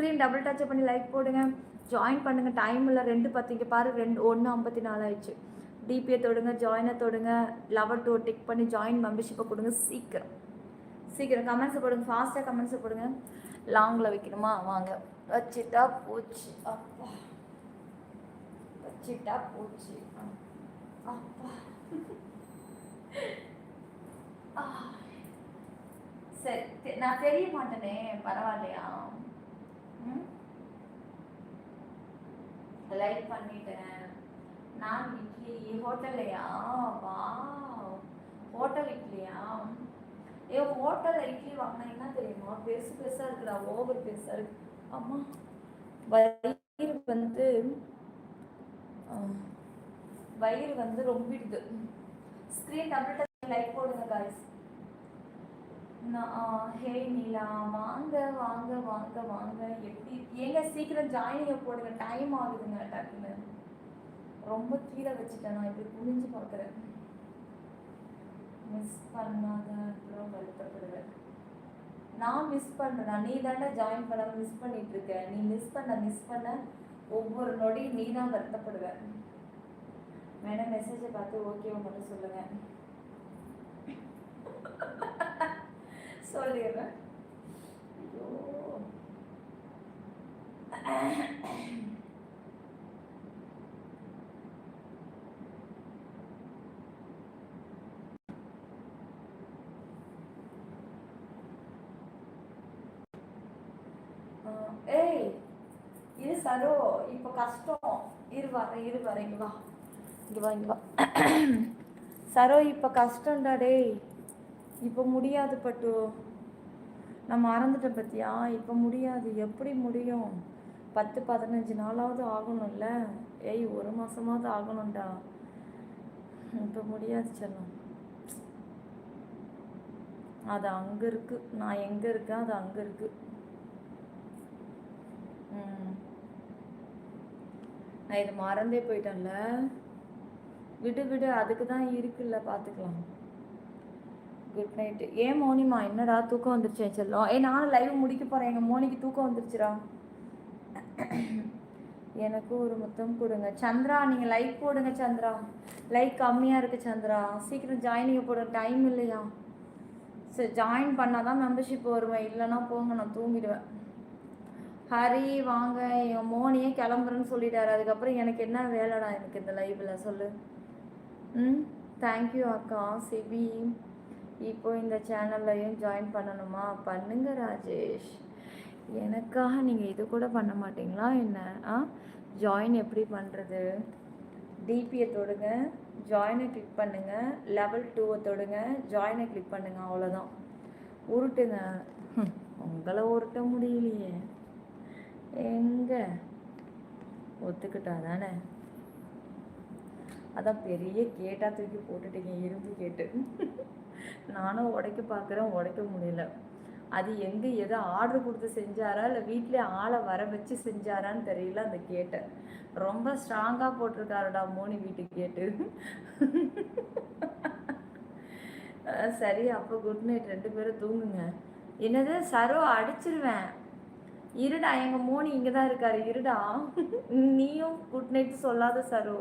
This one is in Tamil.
ஸ்க்ரீன் டபுள் டச் பண்ணி லைக் போடுங்க, ஜாயின் பண்ணுங்கள். டைம் இல்லை, 2:10 இங்கே பாரு, 1:54 ஆயிடுச்சு. டிபியை தொடுங்க, ஜாயினை தொடுங்க, லவர் டூ டிக் பண்ணி ஜாயின் மெம்பர்ஷிப்பை கொடுங்க. சீக்கிரம் சீக்கிரம் கமெண்ட்ஸை போடுங்க, ஃபாஸ்ட்டாக கமெண்ட்ஸை போடுங்க. லாங்கில் வைக்கணுமா? வாங்க வச்சுட்டா போச்சு. அப்பா வச்சுட்டா போச்சு. அப்பா சரி, நான் தெரிய மாட்டேனே, பரவாயில்லையா? லைக் பண்ணிட்டேன். நான் இட்லி ஹோட்டல்லையா? வா, ஹோட்டல் இட்லியா? ஹோட்டல் இட்லி வாங்கினா என்ன தெரியுமா, பெருசு பெருசா இருக்குடா, ஓவர் பெருசா இருக்கு. அம்மா வயிறு வந்து ரொம்பிடுது. ஸ்க்ரீன் டபுள் லைக் போடுங்க காய்ஸ். ஹே நீலா, வாங்க வாங்க வாங்க வாங்க. எப்படி ஏங்க சீக்கிரம் ஜாயினிங்க போடுங்க, டைம் ஆகுதுங்க. டக்குன்னு ரொம்ப கீழே வச்சுட்டேன், நான் இப்படி குனிஞ்சு பார்க்குறேன். மிஸ் பண்ணாத அப்புறம் வருத்தப்படுவேன். நான் மிஸ் பண்ணுறேன், நீ தானே ஜாயின் பண்ண மிஸ் பண்ணிட்டு இருக்க. நீ மிஸ் பண்ண ஒவ்வொரு நொடியும் நீ தான் வருத்தப்படுவேன். மேடம் மெசேஜை பார்த்து ஓகே மட்டும் சொல்லுங்க. சொல்லிடுறேன். ஏய் இது சரோ, இப்போ கஷ்டம். இரு வரேன், இங்க வா. சரோ இப்போ கஷ்டம்டா டேய். இப்போ முடியாது பட்டு, நான் மறந்துட்டேன் பத்தியா. இப்போ முடியாது. எப்படி முடியும்? 10-15 நாளாவது ஆகணும்ல. ஏய் 1 மாசமாவது ஆகணும்டா. இப்போ முடியாது செல்லம். அது அங்கே இருக்கு, நான் எங்கே இருக்கேன் அது அங்கே இருக்கு. நான் இது மறந்தே போயிட்டேன்ல. விடு, அதுக்கு தான் இருக்குல்ல, பார்த்துக்கலாம். Good night. ஏன் மோனிமா என்னடா தூக்கம் வந்துருச்சு செல்லம்? நானும் லைவ் முடிக்க போகிறேன். எங்கள் மோனிக்கு தூக்கம் வந்துருச்சுடா. எனக்கு ஒரு முத்தம் கொடுங்க சந்திரா. நீங்கள் லைக் போடுங்க சந்திரா, லைக் கம்மியாக இருக்குது சந்திரா. சீக்கிரம் ஜாயினிங்க போடுங்க, டைம் இல்லையா? சரி, ஜாயின் பண்ணால் தான் மெம்பர்ஷிப் வருவேன், இல்லைன்னா போங்க, நான் தூங்கிடுவேன். ஹரி வாங்க. என் மோனியே கிளம்புறேன்னு சொல்லிட்டாரு. அதுக்கப்புறம் எனக்கு என்ன வேலைடா எனக்கு இந்த லைவில் சொல்லு. தேங்க்யூ அக்கா. சிபி இப்போ இந்த சேனல்லையும் ஜாயின் பண்ணணுமா? பண்ணுங்க ராஜேஷ். எனக்காக நீங்கள் இது கூட பண்ண மாட்டிங்களா என்ன? ஜாயின் எப்படி பண்ணுறது? டிபியை தொடுங்க, ஜாயினை கிளிக் பண்ணுங்கள், லெவல் 2 தொடுங்க, ஜாயினை கிளிக் பண்ணுங்கள், அவ்வளோதான். உருட்டுங்க. உங்களை உருட்ட முடியலையே. எங்க ஒத்துக்கிட்டா தானே? அதான் பெரிய கேட்டால் தூக்கி போட்டுட்டீங்க, இரும்பு கேட்டு. நானும் உடைக்க பார்க்குறேன், உடைக்க முடியல. அது எங்கே எதோ ஆர்டர் கொடுத்து செஞ்சாரா இல்லை வீட்டிலே ஆளை வர வச்சு செஞ்சாரான்னு தெரியல. அந்த கேட்டை ரொம்ப ஸ்ட்ராங்காக போட்டிருக்காருடா மோனி வீட்டு கேட்டு. சரி, அப்போ குட் நைட். 2 பேரும் தூங்குங்க. என்னது சரோ, அடிச்சிருவேன். இருடா, எங்கள் மோனி இங்கே தான் இருக்காரு. இருடா, நீயும் குட் நைட் சொல்லாத சரோ.